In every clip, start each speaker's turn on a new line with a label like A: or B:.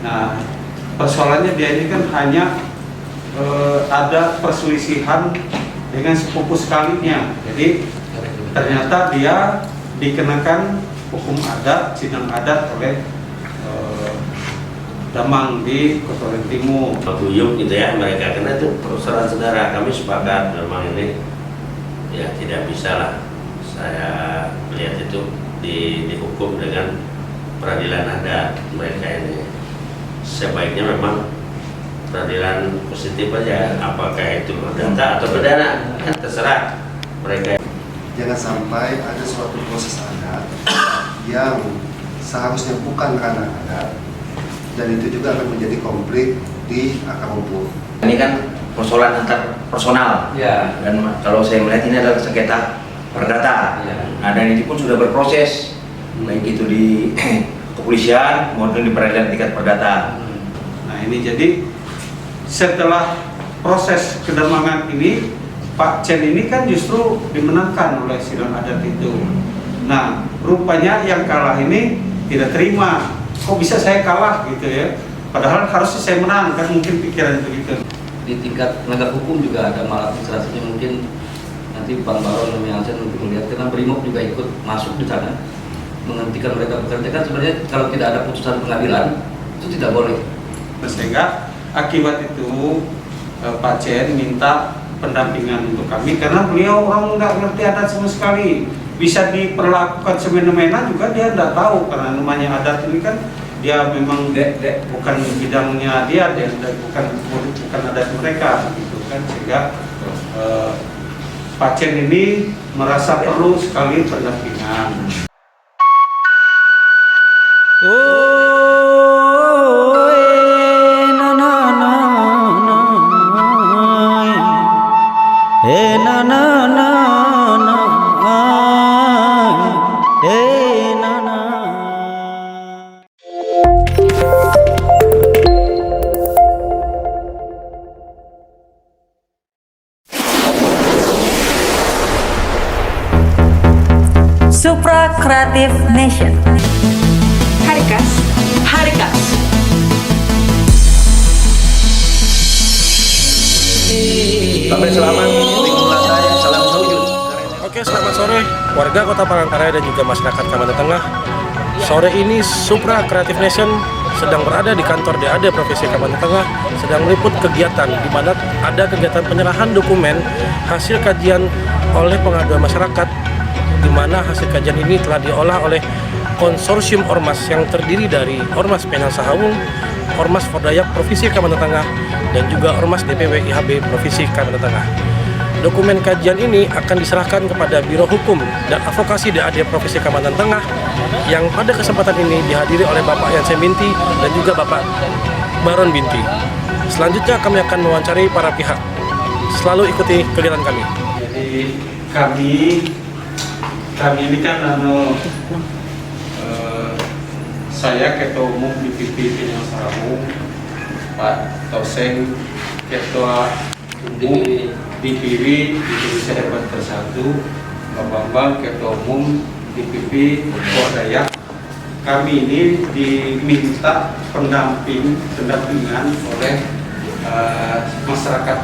A: Nah, persoalannya dia ini kan hanya ada perselisihan dengan sepupu sekalinya. Jadi ternyata dia dikenakan hukum adat, sidang adat oleh Damang di Kotoran Timur.
B: Guyup gitu ya mereka, karena itu persoalan saudara. Kami sepakat memang ini ya tidak bisa lah saya melihat itu dihukum dengan peradilan adat mereka ini. Sebaiknya memang peradilan positif aja, apakah itu perdata atau perdana kan terserah mereka.
C: Jangan sampai ada suatu proses adat yang seharusnya bukan ranah adat, dan itu juga akan menjadi konflik di akar rumput.
D: Ini kan persoalan antar personal,
E: ya.
D: Dan kalau saya melihat ini adalah sengketa perdata,
E: ya.
D: Nah, dan ini pun sudah berproses, baik itu di kepolisian maupun di peradilan tingkat perdata.
A: Nah ini jadi setelah proses kedamangan ini, Pak Chen ini kan justru dimenangkan oleh sidang adat itu. Nah rupanya yang kalah ini tidak terima, kok bisa saya kalah gitu ya, padahal harusnya saya menang, kan mungkin pikiran begitu.
E: Di tingkat penegak hukum juga ada maladministrasinya, mungkin nanti Bang Baron yang saya melihat, karena Brimob juga ikut masuk di sana menghentikan mereka bekerja. Kan sebenarnya kalau tidak ada putusan pengadilan itu tidak boleh.
A: Sehingga akibat itu Pak Chen minta pendampingan untuk kami, karena beliau orang nggak ngerti adat sama sekali, bisa diperlakukan semena-mena juga dia nggak tahu, karena namanya adat ini kan dia memang bukan bidangnya dia bukan adat mereka gitu kan. Sehingga Pak Chen ini merasa perlu sekali pendampingan.
F: Supra Creative Nation. Harikas.
D: Sampai selamat tinggal saya, salam saujud.
G: Oke, selamat sore warga Kota Palangkaraya dan juga masyarakat Kalimantan Tengah. Sore ini Supra Creative Nation sedang berada di kantor DAD Provinsi Kalimantan Tengah, sedang meliput kegiatan di mana ada kegiatan penyerahan dokumen hasil kajian oleh pengaduan masyarakat, di mana hasil kajian ini telah diolah oleh konsorsium ormas yang terdiri dari Ormas Penang Sahawung, Ormas Fordayak Provinsi Kalimantan Tengah, dan juga Ormas DPW IHB Provinsi Kalimantan Tengah. Dokumen kajian ini akan diserahkan kepada Biro Hukum dan Advokasi DAD Provinsi Kalimantan Tengah, yang pada kesempatan ini dihadiri oleh Bapak Yansen Binti dan juga Bapak Baron Binti. Selanjutnya kami akan mewawancari para pihak. Selalu ikuti kegiatan kami.
A: Jadi kami ini kan saya Ketua Umum DPP Penang Sahawung, Pak Toseng Ketua Umum DPW Indonesia Hebat Bersatu, Pak Bambang Ketua Umum DPP Fordayak. Kami ini diminta pendampingan oleh masyarakat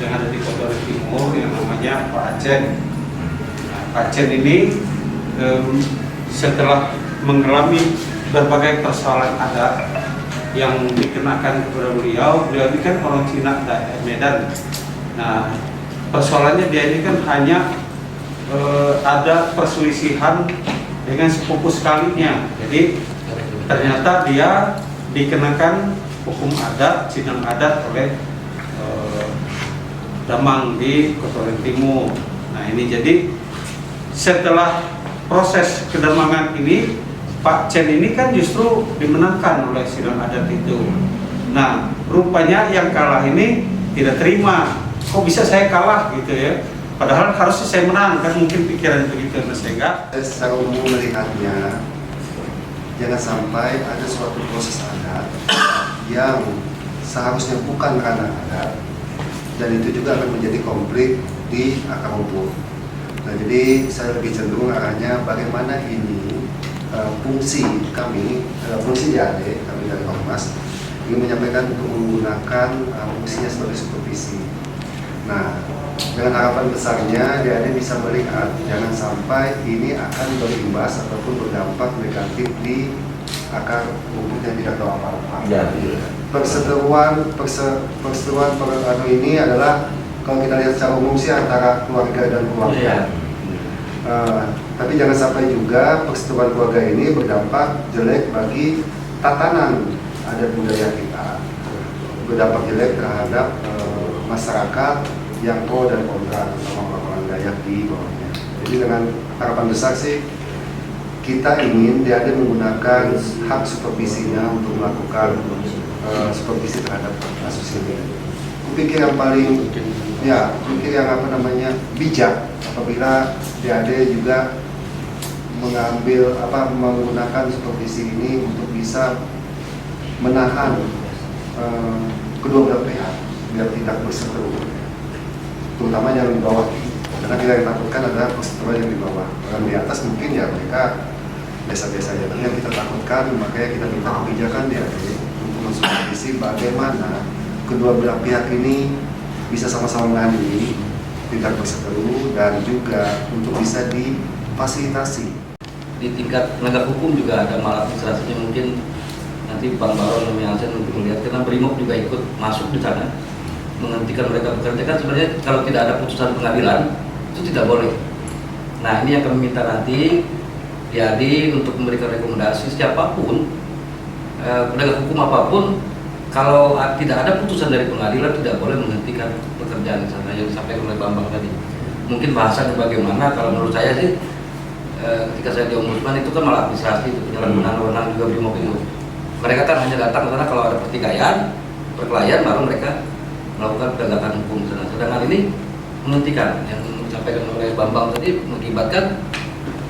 A: yang ada di Kota Timur yang namanya Pak Chen. Nah, Pak Chen ini setelah mengalami berbagai persoalan adat yang dikenakan kepada beliau ini kan orang Cina Medan. Nah, persoalannya dia ini kan hanya ada perselisihan dengan sepupu sekalinya. Jadi ternyata dia dikenakan hukum adat, sidang adat oleh Damang di Kotoran Timur. Nah ini jadi setelah proses kedamangan ini, Pak Chen ini kan justru dimenangkan oleh sidang adat itu. Nah rupanya yang kalah ini tidak terima, kok bisa saya kalah gitu ya, padahal harusnya saya menang, kan mungkin pikiran begitu. Sehingga
C: Secara umum melihatnya, jangan sampai ada suatu proses adat yang seharusnya bukan ranah adat, dan itu juga akan menjadi konflik di akar rumput. Nah, jadi saya lebih cenderung arahnya bagaimana ini fungsi kami, fungsi DAD kami dari Ormas ingin menyampaikan untuk menggunakan fungsinya sebagai supervisi. Nah, dengan harapan besarnya DAD bisa melihat jangan sampai ini akan berimbas ataupun berdampak negatif di akar rumput yang tidak tahu apa-apa.
D: Ya.
C: Perseteruan ini adalah kalau kita lihat secara umum sih antara keluarga dan keluarga. Tapi jangan sampai juga perseteruan keluarga ini berdampak jelek bagi tatanan adat budaya kita, berdampak jelek terhadap masyarakat yang pro dan kontra sama orang Dayak di bawahnya. Jadi dengan harapan besar sih kita ingin DAD menggunakan hak supervisinya untuk melakukan supervisi terhadap kasus ini. Kupikir yang paling bijak apabila DAD juga menggunakan supervisi ini untuk bisa menahan kedua belah pihak biar tidak berseteru, terutama yang di bawah. Karena kita yang takutkan adalah perseteruan yang di bawah. Orang di atas mungkin ya mereka biasa-biasa aja. Tapi yang kita takutkan, makanya kita minta kebijakan DAD untuk mensupervisi bagaimana kedua belah pihak ini bisa sama-sama mengadili, tidak berseteru, dan juga untuk bisa difasilitasi.
E: Di tingkat penegak hukum juga ada maladministrasinya, mungkin nanti Bang Baron dan Yansen untuk melihat, karena Brimob juga ikut masuk di sana menghentikan mereka bekerja. Kan sebenarnya kalau tidak ada putusan pengadilan itu tidak boleh. Nah, ini yang kami minta nanti DAD untuk memberikan rekomendasi siapapun penegak hukum apapun, kalau tidak ada putusan dari pengadilan tidak boleh menghentikan pekerjaan di sana, yang disampaikan oleh Bambang tadi. Mungkin bahasanya bagaimana, kalau menurut saya sih ketika saya di Ombudsman itu kan malah administrasi, itu penyalahgunaan wewenang juga Brimob itu. Mereka kan hanya datang ke sana kalau ada perkelahian baru mereka melakukan penegakan hukum di sana. Sedangkan ini menghentikan, yang disampaikan oleh Bambang tadi, mengakibatkan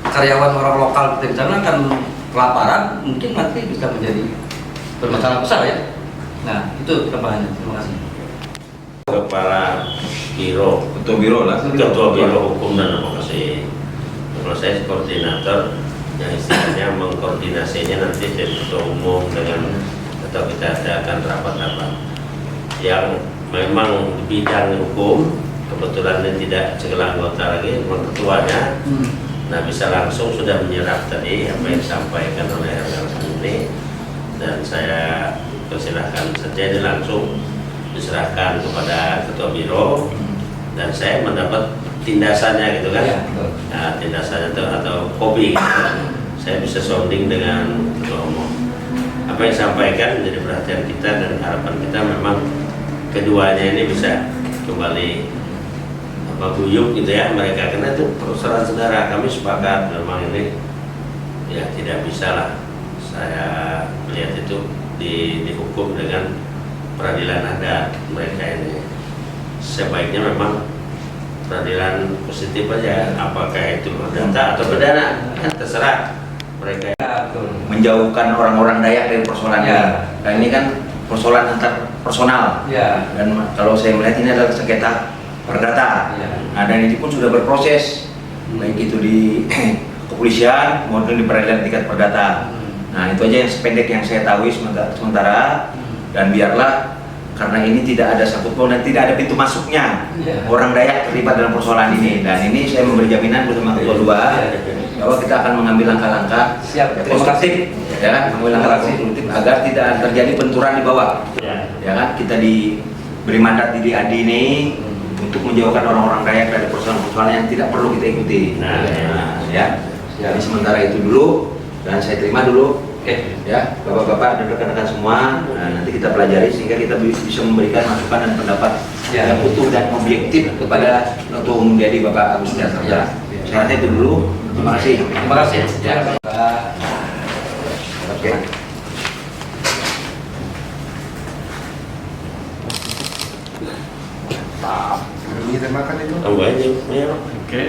E: karyawan orang lokal di sana akan kelaparan, mungkin nanti bisa menjadi bermasalah besar ya. Nah, itu tambahannya. Terima kasih.
B: Kepala Biro,
D: Ketua Biro lah.
B: Ketua Biro Hukum dan Advokasi. Kalau saya koordinator, yang istilahnya mengkoordinasinya nanti dari Ketua Umum dengan, atau kita adakan rapat-rapat yang memang di bidang hukum. Kebetulan ini tidak segala anggota lagi, memang ketuanya. Nah, bisa langsung sudah menyerap tadi apa yang disampaikan oleh rekan ini, dan saya persilahkan saja ini langsung diserahkan kepada Ketua Biro, dan saya mendapat tindasannya gitu kan.
E: Ya,
B: Nah, tindasannya itu atau kopi gitu. Saya bisa sounding dengan Ketua Umum. Apa yang disampaikan menjadi perhatian kita, dan harapan kita memang keduanya ini bisa kembali guyup gitu ya mereka, karena itu persoalan saudara. Kami sepakat memang ini ya tidak bisa lah saya melihat itu dihukum dengan peradilan adat mereka ini. Sebaiknya memang peradilan positif aja, apakah itu perdata atau perdana kan terserah mereka.
D: Menjauhkan orang-orang Dayak dari persoalan ini. Dan ini kan persoalan antar personal.
E: Ya.
D: Dan kalau saya melihat ini adalah sengketa perdata. Nah, dan ini pun sudah berproses, baik itu di kepolisian maupun di peradilan tingkat perdata. Nah, itu aja yang sependek yang saya tahu sementara. Dan biarlah, karena ini tidak ada satupun dan tidak ada pintu masuknya orang Dayak terlibat dalam persoalan ini. Dan ini saya memberi jaminan bersama Ketua 2 bahwa kita akan mengambil langkah-langkah konstruktif, ya kan, mengambil langkah konstruktif agar tidak terjadi benturan di bawah. Ya kan, kita diberi mandat di DAD ini untuk menjauhkan orang-orang Dayak dari persoalan-persoalan yang tidak perlu kita ikuti. Ya. Jadi sementara itu dulu, dan saya terima dulu. Ya, bapak-bapak dan rekan-rekan semua. Nah, nanti kita pelajari sehingga kita bisa memberikan masukan dan pendapat yang utuh dan objektif kepada Ketua Umum DAD Bapak Agus Setiarsa. Saya rasa itu dulu. Terima kasih.
E: Terima kasih. Ya.
D: Oke.
C: Ini makan itu.
B: Tambah aja, ya.
A: Oke.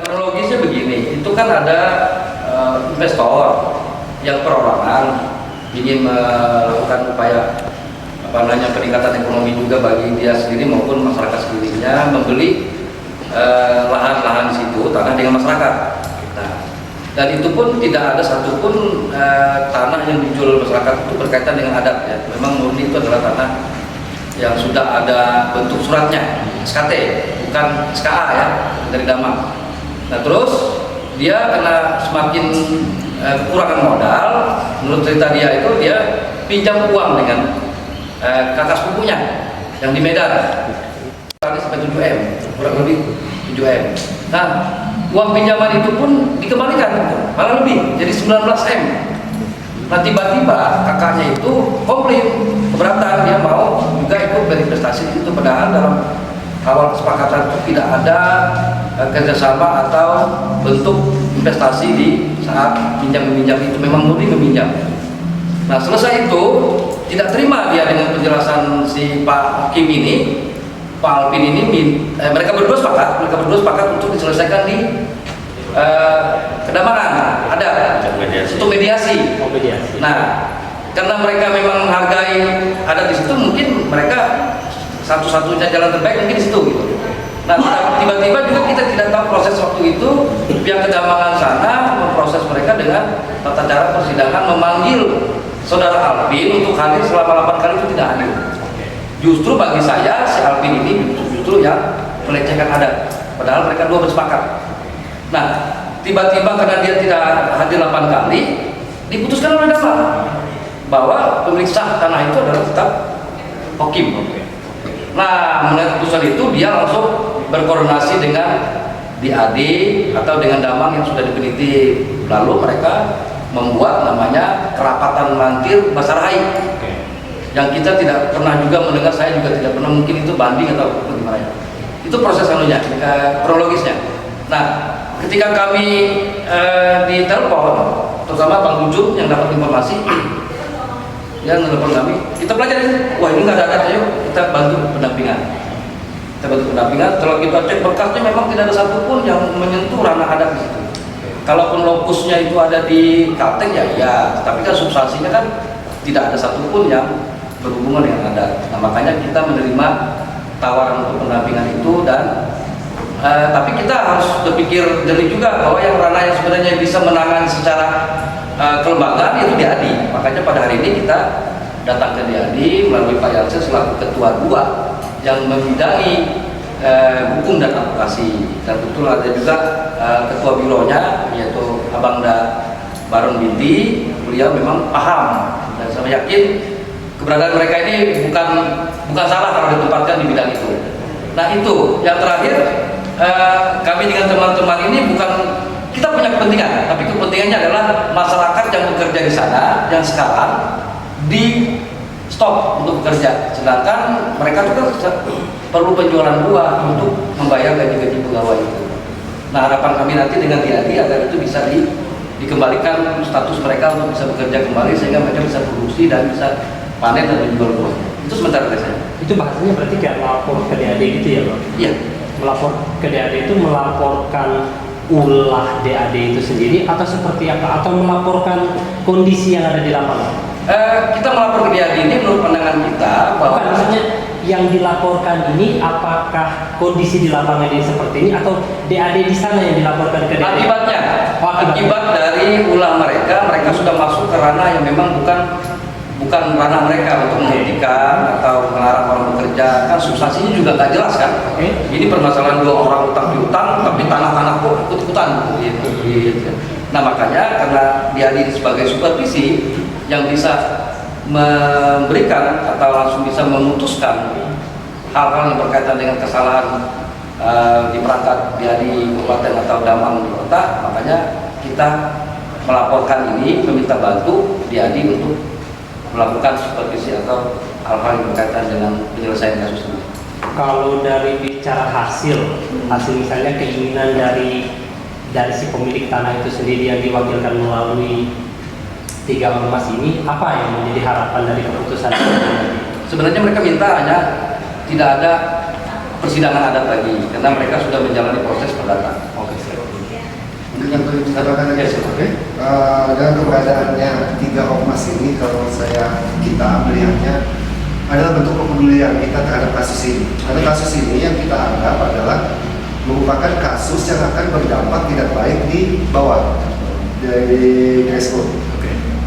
E: Kronologisnya begini, itu kan ada investor yang perorangan ingin melakukan upaya peningkatan ekonomi juga bagi dia sendiri maupun masyarakat sekelilingnya, membeli lahan-lahan di situ, tanah dengan masyarakat. Nah, Dan itu pun tidak ada satupun tanah yang dijual masyarakat itu berkaitan dengan adat ya. Memang murni itu adalah tanah yang sudah ada bentuk suratnya, SKT, bukan SKA ya, dari Damang. Nah terus dia karena semakin kekurangan modal, menurut cerita dia itu dia pinjam uang dengan kakak sepupunya yang di Medan. Sampai 7M, kurang lebih 7M. Nah, uang pinjaman itu pun dikembalikan, malah lebih, jadi 19M. Nah, tiba-tiba kakaknya itu komplain, keberatan, dia mau juga ikut berinvestasi itu, padahal dalam awal kesepakatan itu tidak ada kerjasama atau bentuk investasi di saat pinjam-meminjam itu, memang murni meminjam. Nah, selesai itu tidak terima dia dengan penjelasan si Pak Hakim ini. Pak Alvin ini mereka berdua sepakat untuk diselesaikan di Kedamangan, ada untuk mediasi. Nah, karena mereka memang menghargai adat di situ, mungkin mereka satu-satunya jalan terbaik mungkin di situ gitu. Nah, tiba-tiba juga kita tidak tahu proses waktu itu pihak Kedamangan sana memproses mereka dengan tata cara persidangan, memanggil saudara Alvin untuk hadir selama 8 kali itu tidak hadir. Justru bagi saya si Alvin ini justru yang melecehkan adat, padahal mereka dua bersepakat. Nah, tiba-tiba karena dia tidak hadir 8 kali, diputuskan oleh Damang bahwa pemilik sah tanah itu adalah tetap Hakim. Nah, mengenai keputusan itu dia langsung berkoordinasi dengan DAD atau dengan Damang yang sudah dipeliti. Lalu mereka membuat namanya Kerapatan Mantir Basarahai. Yang kita tidak pernah juga mendengar, saya juga tidak pernah, mungkin itu banding atau bagaimana ya. Itu proses anunya, kronologisnya. Nah, ketika kami ditelepon, terutama Bang Ujung yang dapat informasi, dia menelpon kami, kita pelajari, wah ini nggak ada adat, ayo kita bantu pendampingan. Kita bantu pendampingan, setelah kita cek berkasnya memang tidak ada satupun yang menyentuh ranah adat di situ. Kalaupun lokusnya itu ada di Kalteng ya, tapi kan substansinya kan tidak ada satupun yang berhubungan dengan adat. Nah, makanya kita menerima tawaran untuk pendampingan itu dan tapi kita harus berpikir jernih juga bahwa yang ranah yang sebenarnya bisa menangani secara kelembagaan itu DADI. Makanya pada hari ini kita datang ke DADI melalui Pak Yansen selaku ketua 2 yang membidangi hukum dan advokasi, dan betul ada juga ketua bironya yaitu Abangda Baron Binti. Beliau memang paham dan saya yakin keberadaan mereka ini bukan salah kalau ditempatkan di bidang itu. Nah itu yang terakhir, kami dengan teman-teman ini bukan kita punya kepentingan, tapi kepentingannya adalah masyarakat yang bekerja di sana yang sekarang di stop untuk bekerja, sedangkan mereka juga perlu penjualan buah untuk membayar gaji-gaji pegawai itu. Nah harapan kami nanti dengan DADI agar itu bisa dikembalikan status mereka untuk bisa bekerja kembali sehingga mereka bisa produksi dan bisa panen dan menjual buah. Itu sementara dari saya. Itu
H: bahasanya berarti kayak melapor ke DAD gitu ya, Bang?
E: Iya.
H: Melapor ke DAD itu melaporkan ulah DAD itu sendiri atau seperti apa? Atau melaporkan kondisi yang ada di lapangan?
E: Kita melapor ke DAD ini menurut pandangan kita bahwa
H: bukan, maksudnya yang dilaporkan ini apakah kondisi di lapangan ini seperti ini atau DAD di sana yang dilaporkan ke DAD?
E: Akibatnya, akibat dari ulah mereka sudah masuk ke ranah yang memang bukan ranah mereka untuk menghentikan atau melarang orang bekerja, kan substansinya juga nggak jelas kan. Ini permasalahan 2 orang utang piutang tapi tanah-tanah kok ikut-ikutan gitu. Nah makanya karena DAD sebagai supervisi yang bisa memberikan atau langsung bisa memutuskan hal-hal yang berkaitan dengan kesalahan di perangkat DAD kabupaten atau Damang di kota, makanya kita melaporkan ini, meminta bantu DAD untuk melakukan supervisi atau hal-hal yang berkaitan dengan penyelesaian kasus ini.
H: Kalau dari bicara hasil misalnya keinginan dari si pemilik tanah itu sendiri yang diwakilkan melalui 3 ormas ini, apa yang menjadi harapan dari keputusan?
E: Sebenarnya mereka minta hanya tidak ada persidangan adat lagi karena mereka sudah menjalani proses perdata.
C: Oke, dengan tambahkan aja, oke. Dengan keberadaannya 3 ormas ini, kalau kita melihatnya adalah bentuk kepedulian kita terhadap kasus ini. Karena kasus ini yang kita anggap adalah merupakan kasus yang akan berdampak tidak baik di bawah. dari Crespo.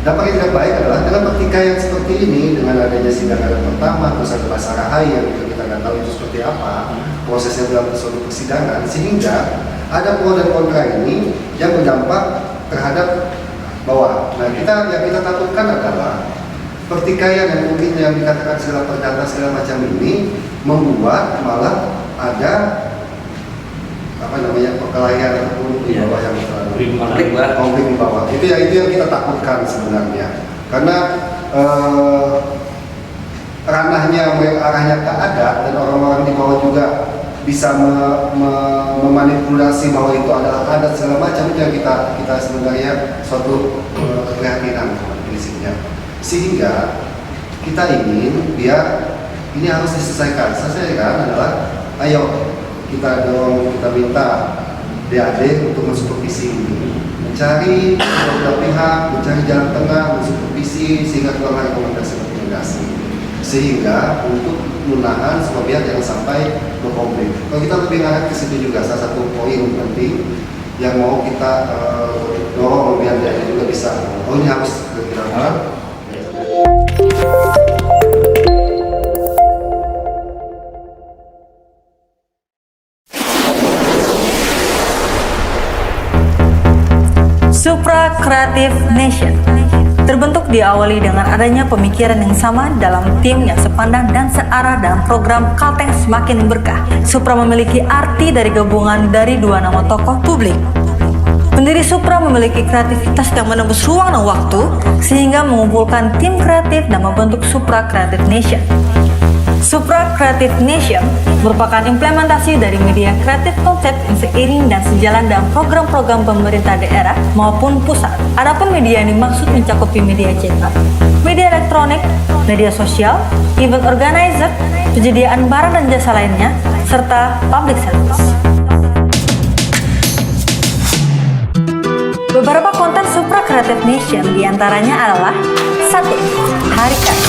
C: Dampak yang tidak baik adalah dengan pertikaian seperti ini, dengan adanya sidang adat pertama, terus ada bahasa rahai yang kita nggak tahu itu seperti apa prosesnya dalam suatu persidangan, sehingga ada pro dan kontra ini yang berdampak terhadap bawah. Nah, yang kita takutkan adalah pertikaian yang mungkin yang dikatakan segala perdata segala macam ini membuat malah ada perkelahian ataupun di bawah yang konflik di bawah. Itu yang kita takutkan sebenarnya, karena ranahnya arahnya ke adat dan orang-orang di bawah juga bisa memanipulasi bahwa itu adalah adat segala macam, itu yang kita sebenarnya suatu keprihatinan prinsipnya, sehingga kita ingin biar ini harus diselesaikan adalah ayo kita dorong, kita minta DAD untuk mensupervisi ini, mencari kedua pihak, mencari jalan tengah, mensupervisi sehingga keluar rekomendasi, sehingga untuk menahan semua pihak jangan sampai berkonflik. Kalau kita lebih ngarah ke situ juga, salah satu poin penting yang mau kita dorong biar DAD juga bisa, ini harus kita lakukan.
F: Supra Creative Nation terbentuk diawali dengan adanya pemikiran yang sama dalam tim yang sepandang dan searah dalam program Kalteng Semakin Berkah. Supra memiliki arti dari gabungan dari dua nama tokoh publik. Pendiri Supra memiliki kreativitas yang menembus ruang dan waktu sehingga mengumpulkan tim kreatif dan membentuk Supra Creative Nation. Supra Creative Nation merupakan implementasi dari media kreatif konsep yang seiring dan sejalan dalam program-program pemerintah daerah maupun pusat. Adapun media yang dimaksud mencakupi media cetak, media elektronik, media sosial, event organizer, penyediaan barang dan jasa lainnya, serta public service. Beberapa konten Supra Creative Nation diantaranya adalah 1. Harikas.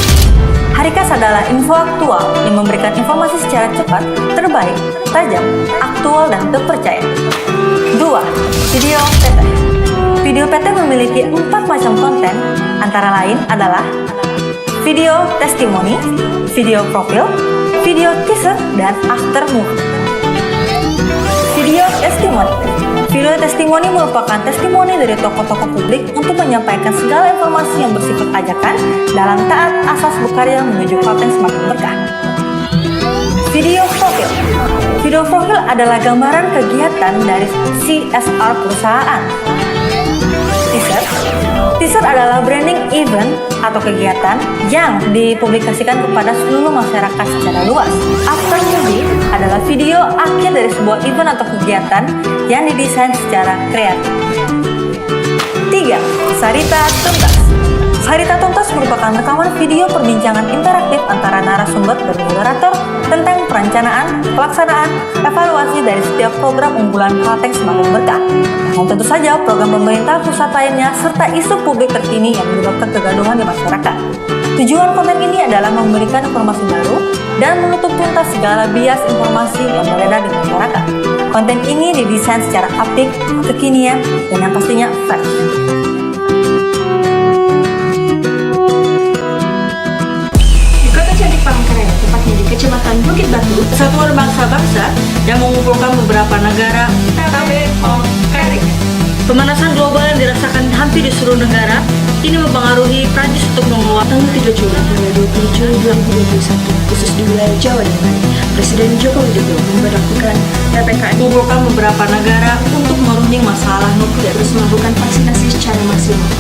F: Harikas adalah info aktual yang memberikan informasi secara cepat, terbaik, tajam, aktual, dan terpercaya. 2. Video PT. Video PT memiliki 4 macam konten, antara lain adalah video testimoni, video profil, video teaser, dan after movie. Video testimoni. Video testimoni merupakan testimoni dari tokoh-tokoh publik untuk menyampaikan segala informasi yang bersifat ajakan dalam taat asas berkarya menuju Kalteng Semakin Berkah. Video profil. Video profil adalah gambaran kegiatan dari CSR perusahaan. Teaser. Teaser adalah branding event atau kegiatan yang dipublikasikan kepada seluruh masyarakat secara luas. After movie adalah video akhir dari sebuah event atau kegiatan yang didesain secara kreatif. 3. Sarita Tuntas. Sarita Tuntas merupakan rekaman video perbincangan interaktif antara narasumber dan moderator tentang perencanaan, pelaksanaan, evaluasi dari setiap program unggulan Kalteng Semakin Berkah, dan tentu saja program pemerintah pusat lainnya serta isu publik terkini yang menyebabkan kegaduhan di masyarakat. Tujuan konten ini adalah memberikan informasi baru dan menutup tuntas segala bias informasi yang beredar di masyarakat. Konten ini didesain secara apik, kekinian, dan yang pastinya fresh. Palangkaraya, tepatnya di Kecamatan Bukit Batu, Satuan Bangsa-Bangsa yang mengumpulkan beberapa negara Pemanasan global yang dirasakan hampir di seluruh negara ini mempengaruhi Prancis untuk mengeluarkan
I: tanggal 3 Juli hingga 20 Juli 2021 khusus di wilayah Jawa dan Bali. Presiden Joko Widodo memberlakukan PPKM
F: mengumpulkan beberapa negara untuk merunding masalah nuklir
I: terus melakukan vaksinasi secara maksimal.